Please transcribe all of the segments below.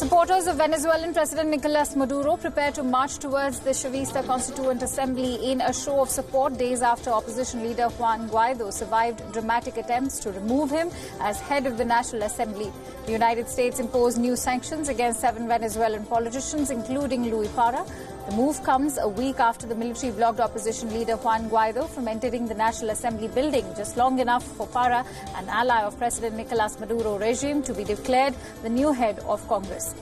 Supporters of Venezuelan President Nicolas Maduro prepare to march towards the Chavista Constituent Assembly in a show of support days after opposition leader Juan Guaido survived dramatic attempts to remove him as head of the National Assembly. The United States imposed new sanctions against 7 Venezuelan politicians, including Luis Parra. The move comes a week after the military blocked opposition leader Juan Guaido from entering the National Assembly building, just long enough for Parra, an ally of President Nicolas Maduro regime, to be declared the new head of Congress.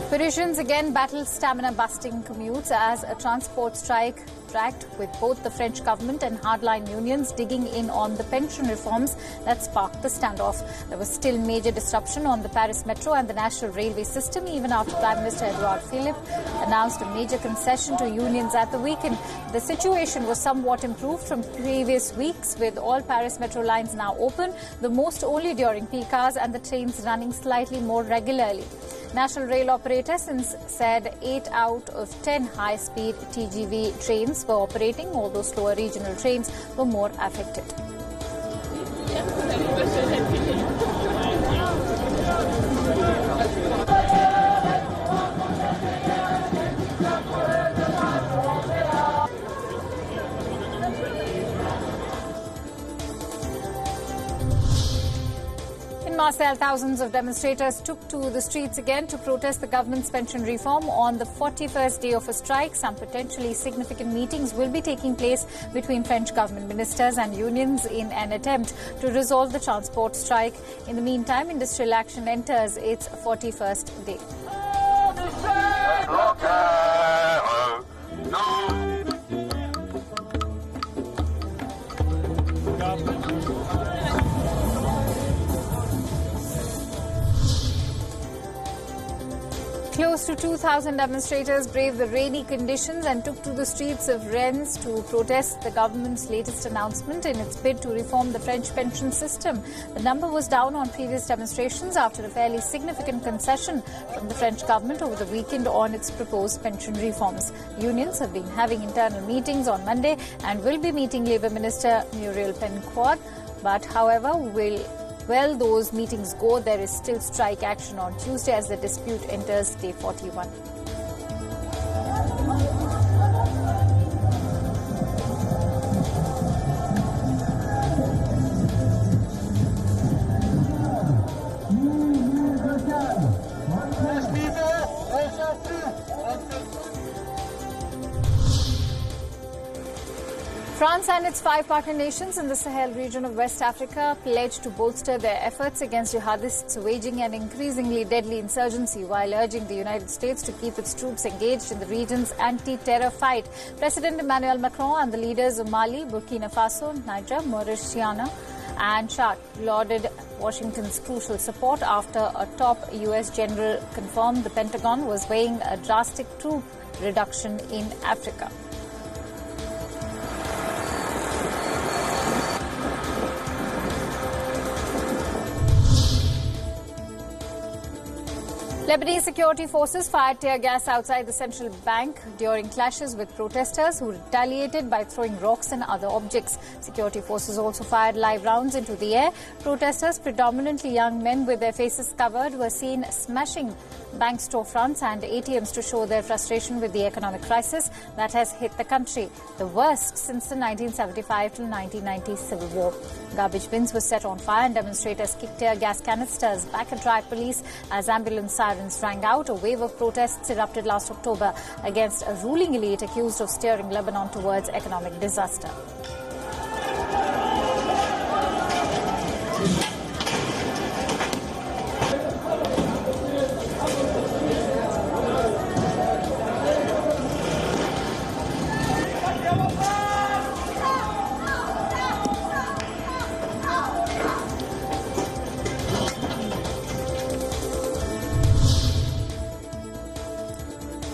Parisians again battled stamina-busting commutes as a transport strike tracked, with both the French government and hardline unions digging in on the pension reforms that sparked the standoff. There was still major disruption on the Paris metro and the national railway system even after Prime Minister Edouard Philippe announced a major concession to unions at the weekend. The situation was somewhat improved from previous weeks, with all Paris metro lines now open, the most only during peak hours, and the trains running slightly more regularly. National Rail operators said 8 out of 10 high-speed TGV trains were operating, although slower regional trains were more affected. In Marseille, thousands of demonstrators took to the streets again to protest the government's pension reform on the 41st day of a strike. Some potentially significant meetings will be taking place between French government ministers and unions in an attempt to resolve the transport strike. In the meantime, industrial action enters its 41st day. Close to 2,000 demonstrators braved the rainy conditions and took to the streets of Rennes to protest the government's latest announcement in its bid to reform the French pension system. The number was down on previous demonstrations after a fairly significant concession from the French government over the weekend on its proposed pension reforms. Unions have been having internal meetings on Monday and will be meeting Labour Minister Muriel Penquod. But, however, Well, those meetings go, there is still strike action on Tuesday as the dispute enters day 41. France and its 5 partner nations in the Sahel region of West Africa pledged to bolster their efforts against jihadists waging an increasingly deadly insurgency, while urging the United States to keep its troops engaged in the region's anti-terror fight. President Emmanuel Macron and the leaders of Mali, Burkina Faso, Niger, Mauritania and Chad lauded Washington's crucial support after a top U.S. general confirmed the Pentagon was weighing a drastic troop reduction in Africa. Lebanese security forces fired tear gas outside the central bank during clashes with protesters who retaliated by throwing rocks and other objects. Security forces also fired live rounds into the air. Protesters, predominantly young men with their faces covered, were seen smashing bank storefronts and ATMs to show their frustration with the economic crisis that has hit the country, the worst since the 1975 to 1990 civil war. Garbage bins were set on fire and demonstrators kicked tear gas canisters back at riot police as ambulance sirens rang out. A wave of protests erupted last October against a ruling elite accused of steering Lebanon towards economic disaster.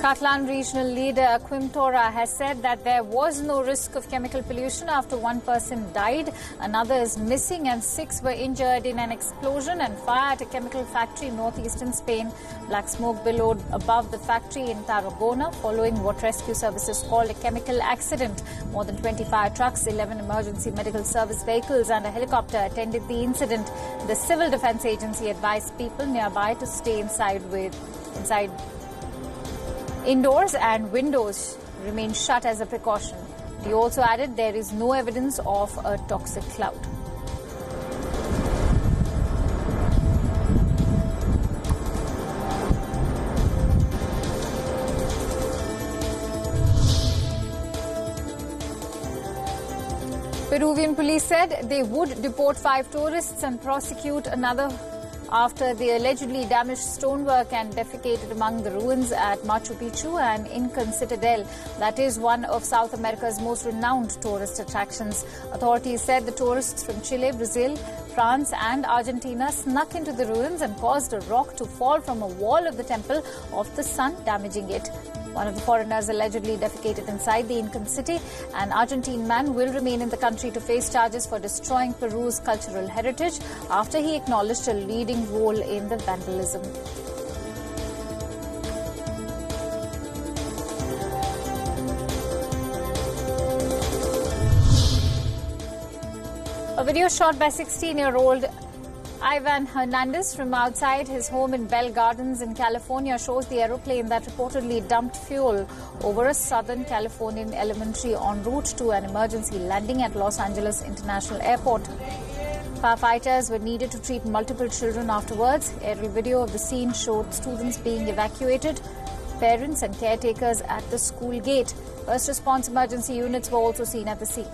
CATALAN regional leader Quim has said that there was no risk of chemical pollution after one person died, another is missing and 6 were injured in an explosion and fire at a chemical factory in northeastern Spain. Black smoke billowed above the factory in Tarragona following what rescue services called a chemical accident. More than 20 fire trucks, 11 emergency medical service vehicles and a helicopter attended the incident. The Civil Defence Agency advised people nearby to stay inside indoors and windows remain shut as a precaution. He also added there is no evidence of a toxic cloud. Peruvian police said they would deport 5 tourists and prosecute another after they allegedly damaged stonework and defecated among the ruins at Machu Picchu and Incan Citadel. That is one of South America's most renowned tourist attractions. Authorities said the tourists from Chile, Brazil, France and Argentina snuck into the ruins and caused a rock to fall from a wall of the Temple of the Sun, damaging it. One of the foreigners allegedly defecated inside the Incan city. An Argentine man will remain in the country to face charges for destroying Peru's cultural heritage after he acknowledged a leading role in the vandalism. A video shot by 16-year-old Ivan Hernandez from outside his home in Bell Gardens in California shows the aeroplane that reportedly dumped fuel over a Southern Californian elementary en route to an emergency landing at Los Angeles International Airport. Firefighters were needed to treat multiple children afterwards. Aerial video of the scene showed students being evacuated, parents and caretakers at the school gate. First response emergency units were also seen at the scene.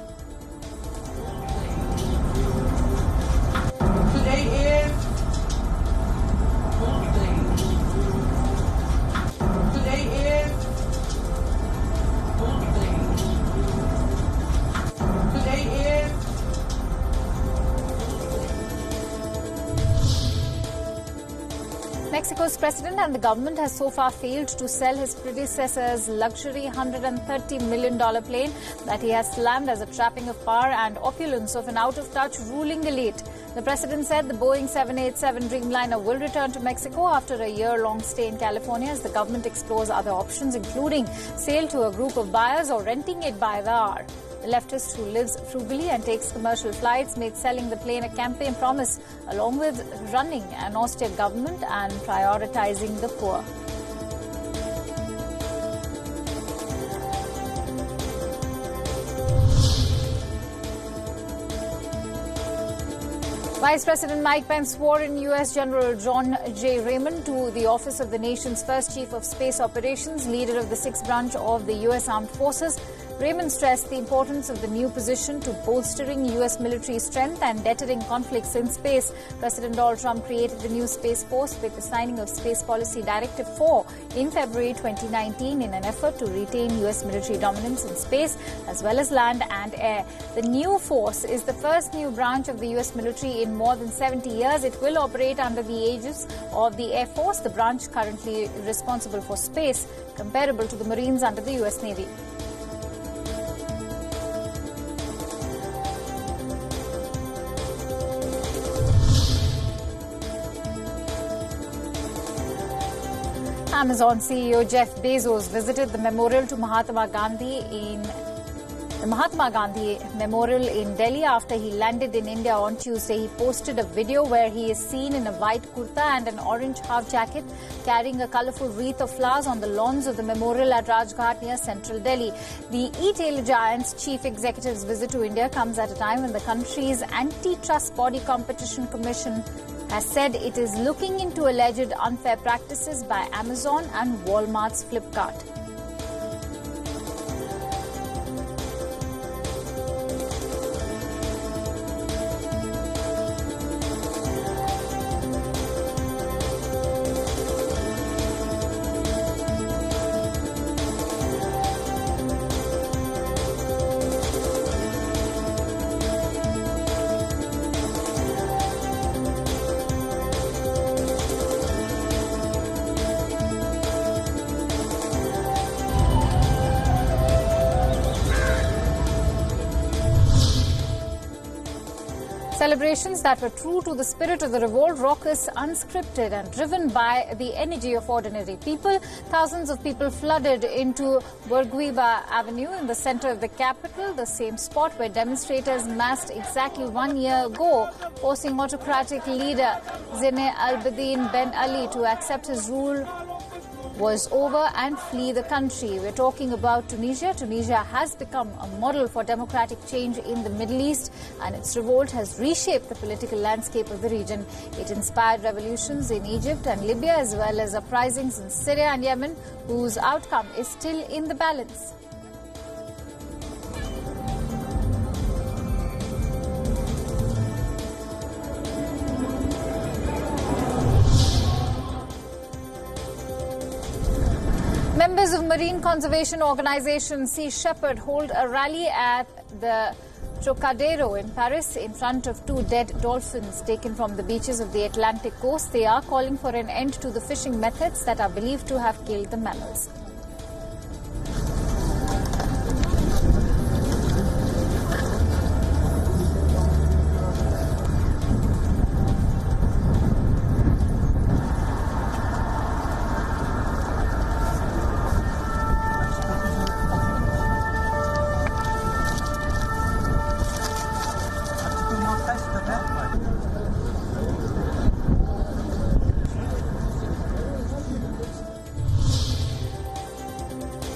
Mexico's president and the government has so far failed to sell his predecessor's luxury $130 million plane that he has slammed as a trapping of power and opulence of an out-of-touch ruling elite. The president said the Boeing 787 Dreamliner will return to Mexico after a year-long stay in California as the government explores other options, including sale to a group of buyers or renting it by the hour. The leftist, who lives frugally and takes commercial flights, made selling the plane a campaign promise, along with running an austere government and prioritizing the poor. Vice President Mike Pence swore in U.S. General John J. Raymond to the office of the nation's first Chief of Space Operations, leader of the 6th branch of the U.S. Armed Forces. Raymond stressed the importance of the new position to bolstering U.S. military strength and deterring conflicts in space. President Donald Trump created the new Space Force with the signing of Space Policy Directive 4 in February 2019 in an effort to retain U.S. military dominance in space as well as land and air. The new force is the first new branch of the U.S. military in more than 70 years. It will operate under the aegis of the Air Force, the branch currently responsible for space, comparable to the Marines under the U.S. Navy. Amazon CEO Jeff Bezos visited the memorial to Mahatma Gandhi Memorial in Delhi after he landed in India on Tuesday. He posted a video where he is seen in a white kurta and an orange half jacket carrying a colourful wreath of flowers on the lawns of the memorial at Rajghat near central Delhi. The e-tail giant's chief executive's visit to India comes at a time when the country's antitrust body Competition Commission has said it is looking into alleged unfair practices by Amazon and Walmart's Flipkart. Celebrations that were true to the spirit of the revolt, raucous, unscripted and driven by the energy of ordinary people. Thousands of people flooded into Bourguiba Avenue in the center of the capital, the same spot where demonstrators massed exactly 1 year ago, forcing autocratic leader Zine al-Abidine Ben Ali to accept his rule was over and flee the country. We're talking about Tunisia. Tunisia has become a model for democratic change in the Middle East, and its revolt has reshaped the political landscape of the region. It inspired revolutions in Egypt and Libya, as well as uprisings in Syria and Yemen, whose outcome is still in the balance. Members of marine conservation organization Sea Shepherd hold a rally at the Trocadero in Paris in front of 2 dead dolphins taken from the beaches of the Atlantic coast. They are calling for an end to the fishing methods that are believed to have killed the mammals.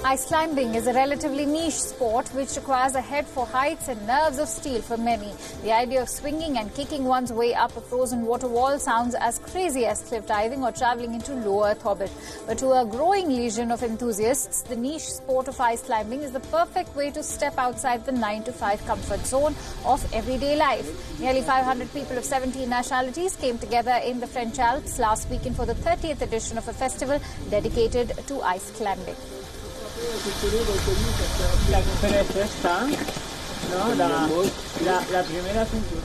Ice climbing is a relatively niche sport which requires a head for heights and nerves of steel for many. The idea of swinging and kicking one's way up a frozen water wall sounds as crazy as cliff diving or traveling into low Earth orbit. But to a growing legion of enthusiasts, the niche sport of ice climbing is the perfect way to step outside the 9-to-5 comfort zone of everyday life. Nearly 500 people of 17 nationalities came together in the French Alps last weekend for the 30th edition of a festival dedicated to ice climbing. La conferencia está, ¿no? La primera cintura.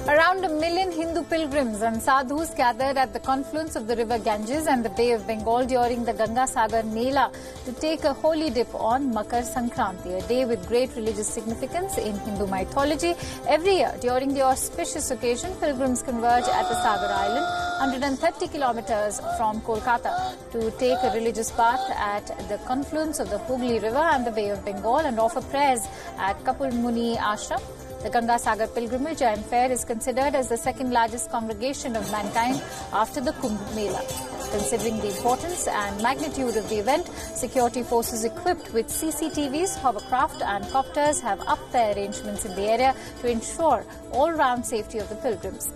Around 1 million Hindu pilgrims and sadhus gathered at the confluence of the river Ganges and the Bay of Bengal during the Ganga Sagar Mela to take a holy dip on Makar Sankranti, a day with great religious significance in Hindu mythology. Every year, during the auspicious occasion, pilgrims converge at the Sagar Island, 130 kilometers from Kolkata, to take a religious bath at the confluence of the Hooghly River and the Bay of Bengal and offer prayers at Kapil Muni Ashram. The Ganga Sagar pilgrimage and fair is considered as the second largest congregation of mankind after the Kumbh Mela. Considering the importance and magnitude of the event, security forces equipped with CCTVs, hovercraft and copters have upped their arrangements in the area to ensure all-round safety of the pilgrims.